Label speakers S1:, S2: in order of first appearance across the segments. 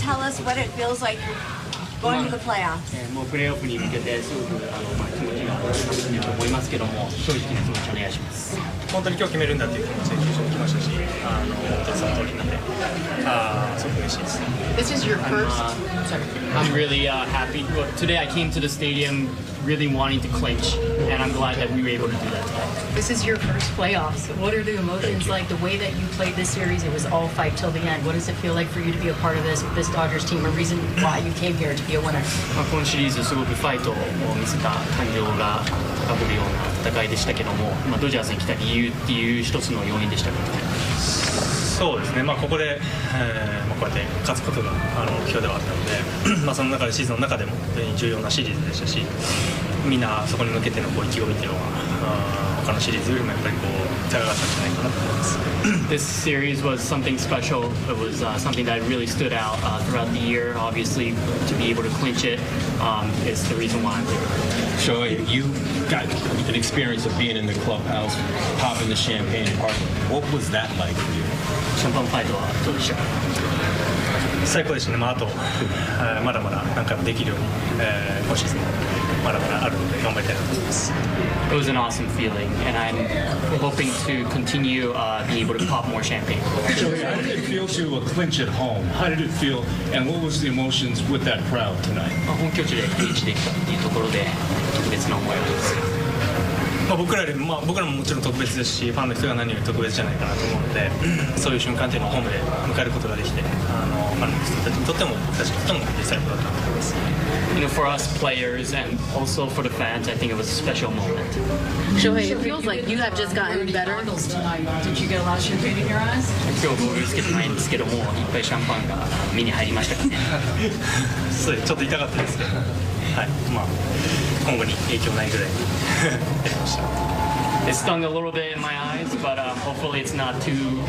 S1: tell us what it feels like going to the playoffs?
S2: もうプレーオフに向けてすごく気持ちが高ぶっていると思いますけども、正直な気持ちお願いします。
S3: 本当に今日決めるんだっていう気持ちで球場に来ましたし、本当にその通りなんで、すごく嬉しいです。
S4: This is your first.
S2: I'm really happy. Well, today I came to the stadium really wanting to clinch, and I'm glad that we were able to do that today.
S4: This is your first playoffs. What are the emotions like? The way that you played this series, it was all fight till the end. What does it feel like for you to be a part of this with this Dodgers team? A reason why you came here to be a winner?
S2: 今シリーズすごくファイトを見せた感情が高ぶるような戦いでしたけども、ドジャースに来た理由っていう一つの要因でしたけどね。
S3: そうですね、ここで、こうやって勝つことが目標ではあったので、その中でシーズンの中でも非常に重要なシリーズでしたし、みんなそこに向けての意気込みっていうのは他のシリーズよりもやっぱり高かったんじゃないかなと思います。
S2: This series was something special. It was something that really stood out throughout the year. Obviously, to be able to clinch it is the reason why I'm here.
S5: Shohei, you got an experience of being in the clubhouse, popping the champagne and partying. What was that like for you?
S2: シャンパンファイトはどうでしたか？
S3: 最高でしたね。あとまだまだ何回もできるように、今シーズンもまだまだあるので頑張りたいなと思います。
S2: It was an awesome feeling, and I'm hoping to continue being able to pop more champagne.
S5: Shohei, how did it feel to clinch at home? How did it feel, and what was the emotions with that crowd tonight?
S2: 本拠地でクリンチできたっていうところで特別な思いはありますか？
S3: 僕らももちろん特別ですし、ファンの人が何より特別じゃないかなと思うので、そういう瞬間っていうのをホームで迎えることができて、ファンの人たちにとっても僕たちにとっても実際のことだったと思います。
S2: You know, for us players and also for the fans, I think it was a special moment.
S4: Shohei, it feels like you have just gotten better. Did you get a lot of champagne in your eyes?
S2: 今日ゴールつけてないんですけども、いっぱいシャンパンが目に入りましたかね。
S3: そうちょっと痛かったですけど、はい、今後に影響ないぐらいにやりました。
S2: It stung a little bit in my eyes, but hopefully it's not too,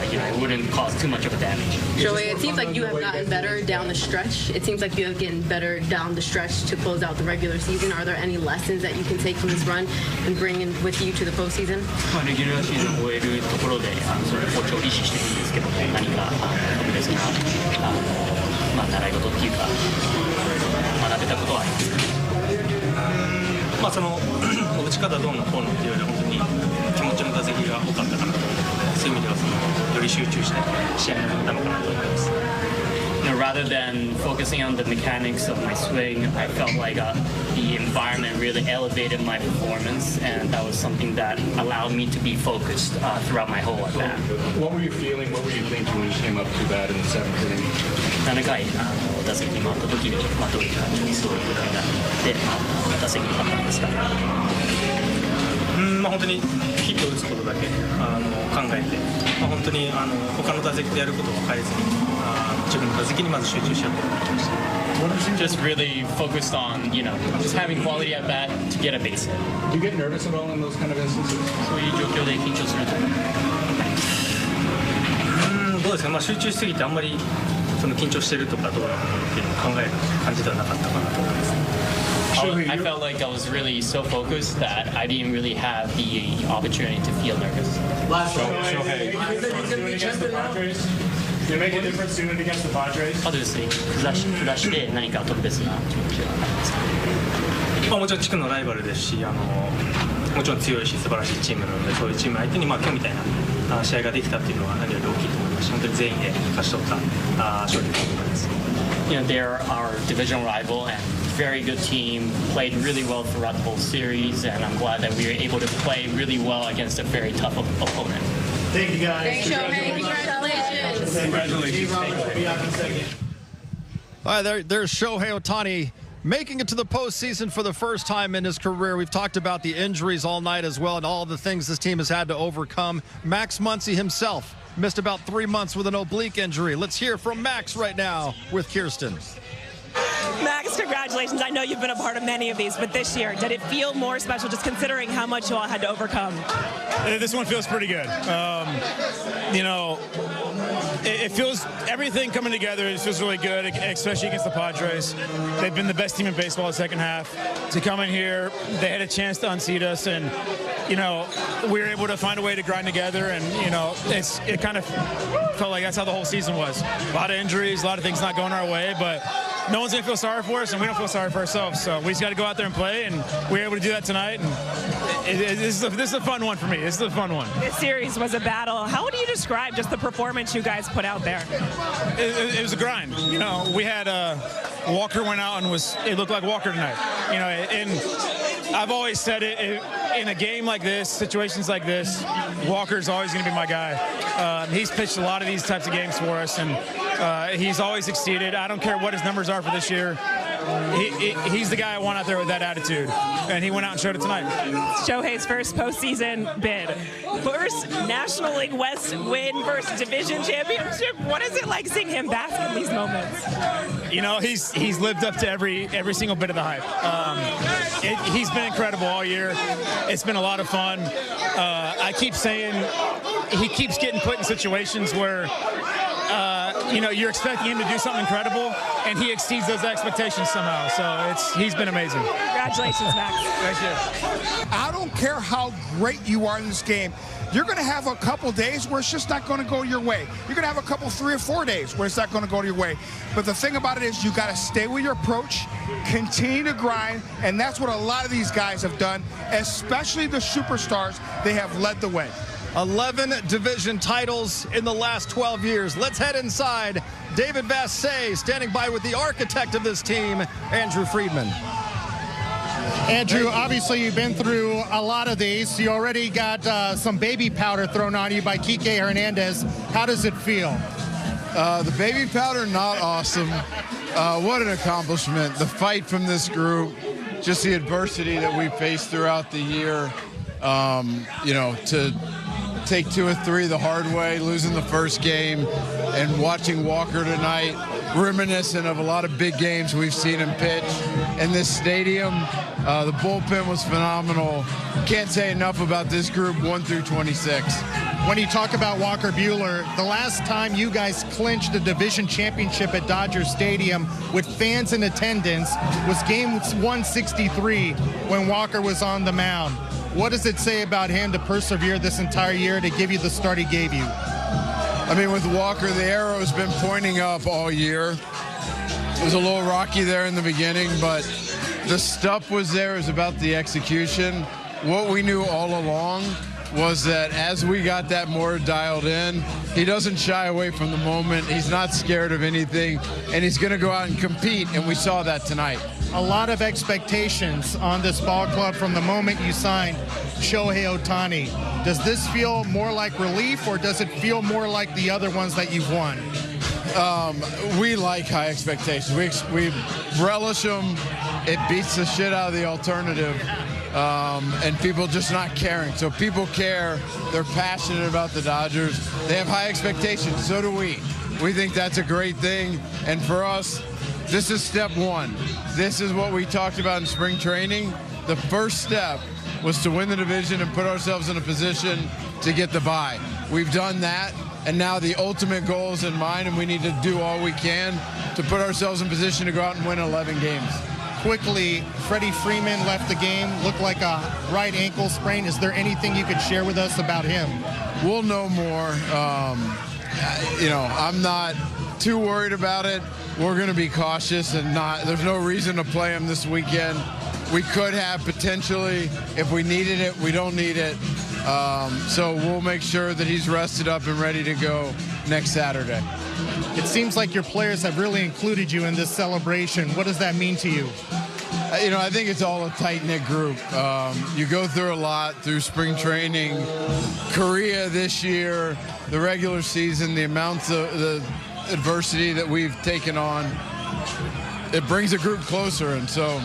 S2: it wouldn't cause too much of a damage.
S4: Joey, it seems like you have gotten better down the stretch. It seems like you have gotten better down the stretch to close out the regular season. Are there any lessons that you can take from this run and bring in with you to the postseason?
S2: レギュラーシーズンを終えるところで、それ好調を維持してるんですけども、何か特別な習い事っていうか学べたことはありますか？
S3: その打ち方どうのこうのっていうよりは本当に気持ちの打席が多かったかなと思うので、そういう意味ではより集中して試合に臨んだのかなと思います。
S2: Rather than focusing on the mechanics of my swing, I felt like the environment really elevated my performance, and that was something that allowed me to be focused throughout my whole at bat.
S5: What were you feeling? What were you thinking when you came up to bat in the seventh inning?
S2: 7回打席に回った時に、どういう感じにすごいことになって打席に立ったんですか？
S3: 本当にヒットを打つことだけ考えて、本当に他の打席でやることを変えずに自分の打席にまず集中しようと思ってました。
S2: Just really focused on, just having quality at bat to get a base hit.
S5: Do you get nervous at all in those kind of instances?
S2: そういう状況で緊張すると。
S3: どうですか？集中しすぎてあんまり緊張してるとかどうなのっていうのを考える感じではなかったかなと思います。
S2: I felt like I was really so focused that I didn't really have the opportunity to feel nervous.
S5: Shohei.
S6: Did it make a difference doing it against the Padres?
S2: パドレスに下して何か特別な気持ちはありますか？
S3: もちろん地区のライバルですし、もちろん強いし素晴らしいチームなので、そういうチーム相手に今日みたいな試合ができたっていうのは何より大きいと思いますし、本当に全員で勝ち取った勝利だと思います。
S2: They're our division rival and very good team, played really well throughout the whole series, and I'm glad that we were able to play really well against a very tough opponent.
S6: Thank you guys.
S4: Congratulations.
S6: Congratulations.
S7: All right, there's Shohei Ohtani making it to the postseason for the first time in his career. We've talked about the injuries all night as well and all the things this team has had to overcome. Max Muncy himself missed about 3 months with an oblique injury. Let's hear from Max right now with Kirsten.
S8: Max, congratulations. I know you've been a part of many of these, but this year, did it feel more special just considering how much you all had to overcome?
S9: This one feels pretty good.
S6: It feels, everything coming together, it feels really good, especially against the Padres. They've been the best team in baseball the second half. To come in here, they had a chance to unseat us, and, you know, we were able to find a way to grind together, and, you know, it kind of felt like that's how the whole season was. A lot of injuries, a lot of things not going our way, but no one's going to feel sorry for us, and we don't feel sorry for ourselves. So we just got to go out there and play, and we were able to do that tonight. And this is a fun one for me. This is a fun one.
S8: This series was a battle. How would you describe just the performance you guys put out there?
S6: It was a grind. You know, we had Walker went out and it looked like Walker tonight. You know, and I've always said it in a game like this, situations like this, Walker's always going to be my guy. He's pitched a lot of these types of games for us, and he's always exceeded. I don't care what his numbers are for this year. He's the guy I want out there with that attitude, and he went out and showed it tonight.
S8: Shohei's first postseason bid, first National League West win versus division championship. What is it like seeing him bask in these moments?
S6: You know, he's lived up to every single bit of the hype. He's been incredible all year. It's been a lot of fun. I keep saying he keeps getting put in situations where you know, you're expecting him to do something incredible, and he exceeds those expectations somehow. So he's been amazing.
S8: Congratulations, Max.
S6: Thank you.
S9: I don't care how great you are in this game. You're going to have a couple days where it's just not going to go your way. You're going to have a couple 3 or 4 days where it's not going to go your way. But the thing about it is you got to stay with your approach, continue to grind, and that's what a lot of these guys have done, especially the superstars. They have led the way.
S7: 11 division titles in the last 12 years. Let's head inside. David Vassay standing by with the architect of this team, Andrew Friedman.
S10: Andrew, obviously you've been through a lot of these. You already got some baby powder thrown on you by Kike Hernandez. How does it feel?
S11: The baby powder, not awesome. What an accomplishment. The fight from this group, just the adversity that we faced throughout the year, you know, to take 2 or 3 the hard way, losing the first game, and watching Walker tonight, reminiscent of a lot of big games we've seen him pitch in this stadium. The bullpen was phenomenal. Can't say enough about this group 1 through 26.
S10: When you talk about Walker Buehler, the last time you guys clinched the division championship at Dodger Stadium with fans in attendance was game 163 when Walker was on the mound. What does it say about him to persevere this entire year to give you the start he gave you?
S11: I mean, with Walker, the arrow has been pointing up all year. It was a little rocky there in the beginning, but the stuff was there. It was about the execution. What we knew all along was that as we got that more dialed in, he doesn't shy away from the moment. He's not scared of anything, and he's going to go out and compete, and we saw that tonight.
S10: A lot of expectations on this ball club from the moment you signed Shohei Ohtani. Does this feel more like relief, or does it feel more like the other ones that you've won?
S11: We like high expectations. We relish them. It beats the shit out of the alternative. And people just not caring. So people care. They're passionate about the Dodgers. They have high expectations. So do we. We think that's a great thing. And for us, this is step one. This is what we talked about in spring training. The first step was to win the division and put ourselves in a position to get the bye. We've done that, and now the ultimate goal is in mind, and we need to do all we can to put ourselves in position to go out and win 11 games.
S10: Quickly, Freddie Freeman left the game, looked like a right ankle sprain. Is there anything you could share with us about him?
S11: We'll know more. You know, I'm not too worried about it. We're going to be cautious and there's no reason to play him this weekend. We could have potentially, if we needed it. We don't need it. So we'll make sure that he's rested up and ready to go next Saturday.
S10: It seems like your players have really included you in this celebration. What does that mean to you?
S11: You know, I think it's all a tight-knit group. You go through a lot through spring training, Korea this year, the regular season, the amounts of the adversity that we've taken on. It brings a group closer, and so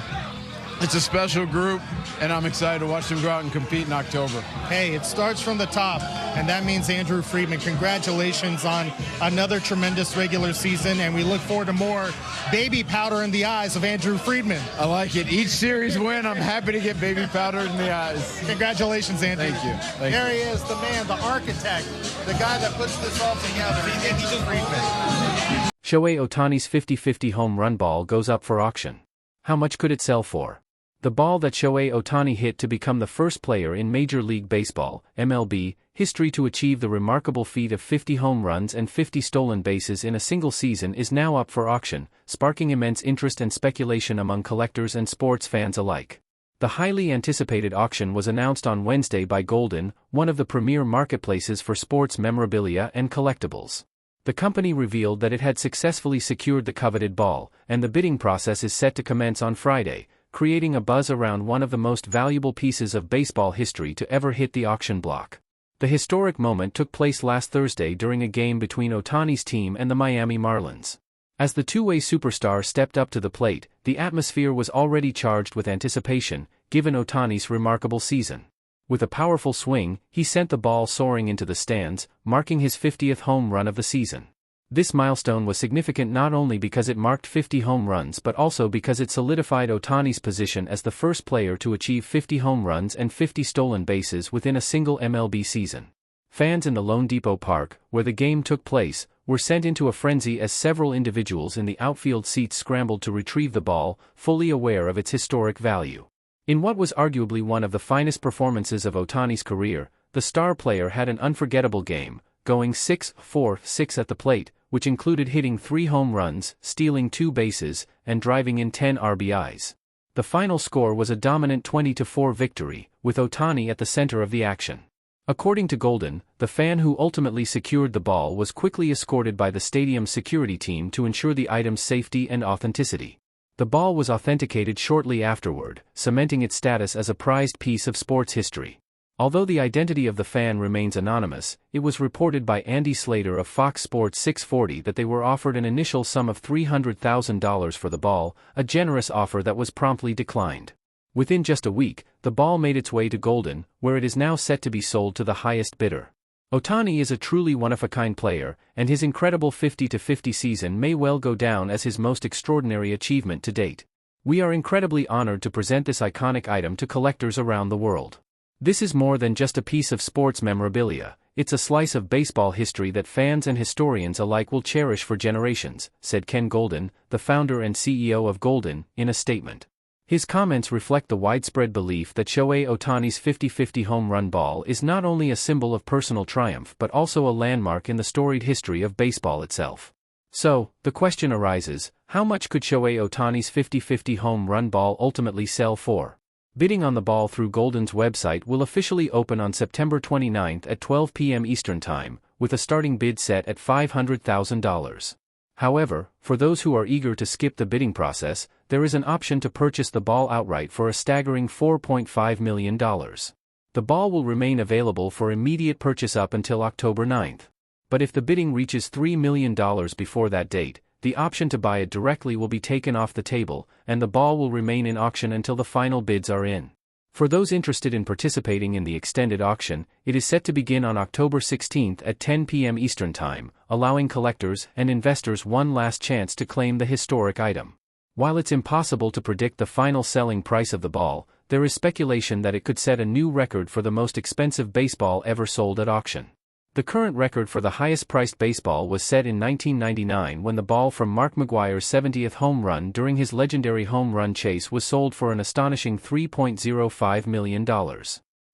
S11: it's a special group, and I'm excited to watch them go out and compete in October.
S10: Hey, it starts from the top, and that means Andrew Friedman. Congratulations on another tremendous regular season, and we look forward to more baby powder in the eyes of Andrew Friedman.
S11: I like it. Each series win, I'm happy to get baby powder in the eyes.
S10: Congratulations, Andrew.
S11: Thank you.
S10: There he is, the man, the architect, the guy that puts this all together. Andrew Friedman.
S12: Shohei Ohtani's 50-50 home run ball goes up for auction. How much could it sell for? The ball that Shohei Ohtani hit to become the first player in Major League Baseball, MLB, history to achieve the remarkable feat of 50 home runs and 50 stolen bases in a single season is now up for auction, sparking immense interest and speculation among collectors and sports fans alike. The highly anticipated auction was announced on Wednesday by Golden, one of the premier marketplaces for sports memorabilia and collectibles. The company revealed that it had successfully secured the coveted ball, and the bidding process is set to commence on Friday, creating a buzz around one of the most valuable pieces of baseball history to ever hit the auction block. The historic moment took place last Thursday during a game between Ohtani's team and the Miami Marlins. As the two-way superstar stepped up to the plate, the atmosphere was already charged with anticipation, given Ohtani's remarkable season. With a powerful swing, he sent the ball soaring into the stands, marking his 50th home run of the season. This milestone was significant not only because it marked 50 home runs but also because it solidified Ohtani's position as the first player to achieve 50 home runs and 50 stolen bases within a single MLB season. Fans in the Lone Depot Park, where the game took place, were sent into a frenzy as several individuals in the outfield seats scrambled to retrieve the ball, fully aware of its historic value. In what was arguably one of the finest performances of Ohtani's career, the star player had an unforgettable game, going 6-for-6 at the plate, which included hitting 3 home runs, stealing 2 bases, and driving in 10 RBIs. The final score was a dominant 20-4 victory, with Ohtani at the center of the action. According to Golden, the fan who ultimately secured the ball was quickly escorted by the stadium's security team to ensure the item's safety and authenticity. The ball was authenticated shortly afterward, cementing its status as a prized piece of sports history. Although the identity of the fan remains anonymous, it was reported by Andy Slater of Fox Sports 640 that they were offered an initial sum of $300,000 for the ball, a generous offer that was promptly declined. Within just a week, the ball made its way to Golden, where it is now set to be sold to the highest bidder. Ohtani is a truly one-of-a-kind player, and his incredible 50-50 season may well go down as his most extraordinary achievement to date. We are incredibly honored to present this iconic item to collectors around the world. This is more than just a piece of sports memorabilia, it's a slice of baseball history that fans and historians alike will cherish for generations, said Ken Golden, the founder and CEO of Golden, in a statement. His comments reflect the widespread belief that Shohei Ohtani's 50-50 home run ball is not only a symbol of personal triumph but also a landmark in the storied history of baseball itself. So, the question arises, how much could Shohei Ohtani's 50-50 home run ball ultimately sell for? Bidding on the ball through Golden's website will officially open on September 29 at 12 p.m. Eastern Time, with a starting bid set at $500,000. However, for those who are eager to skip the bidding process, there is an option to purchase the ball outright for a staggering $4.5 million. The ball will remain available for immediate purchase up until October 9. But if the bidding reaches $3 million before that date, the option to buy it directly will be taken off the table, and the ball will remain in auction until the final bids are in. For those interested in participating in the extended auction, it is set to begin on October 16 at 10 p.m. Eastern Time, allowing collectors and investors one last chance to claim the historic item. While it's impossible to predict the final selling price of the ball, there is speculation that it could set a new record for the most expensive baseball ever sold at auction. The current record for the highest-priced baseball was set in 1999 when the ball from Mark McGwire's 70th home run during his legendary home run chase was sold for an astonishing $3.05 million.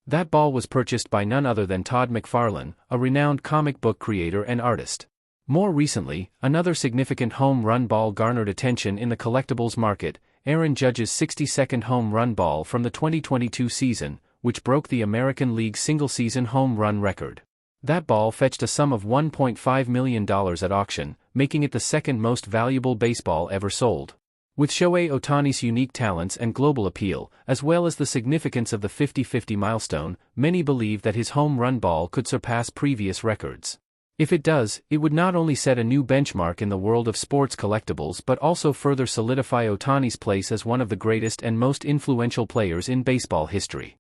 S12: That ball was purchased by none other than Todd McFarlane, a renowned comic book creator and artist. More recently, another significant home run ball garnered attention in the collectibles market, Aaron Judge's 62nd home run ball from the 2022 season, which broke the American League single-season home run record. That ball fetched a sum of $1.5 million at auction, making it the second most valuable baseball ever sold. With Shohei Ohtani's unique talents and global appeal, as well as the significance of the 50-50 milestone, many believe that his home run ball could surpass previous records. If it does, it would not only set a new benchmark in the world of sports collectibles but also further solidify Ohtani's place as one of the greatest and most influential players in baseball history.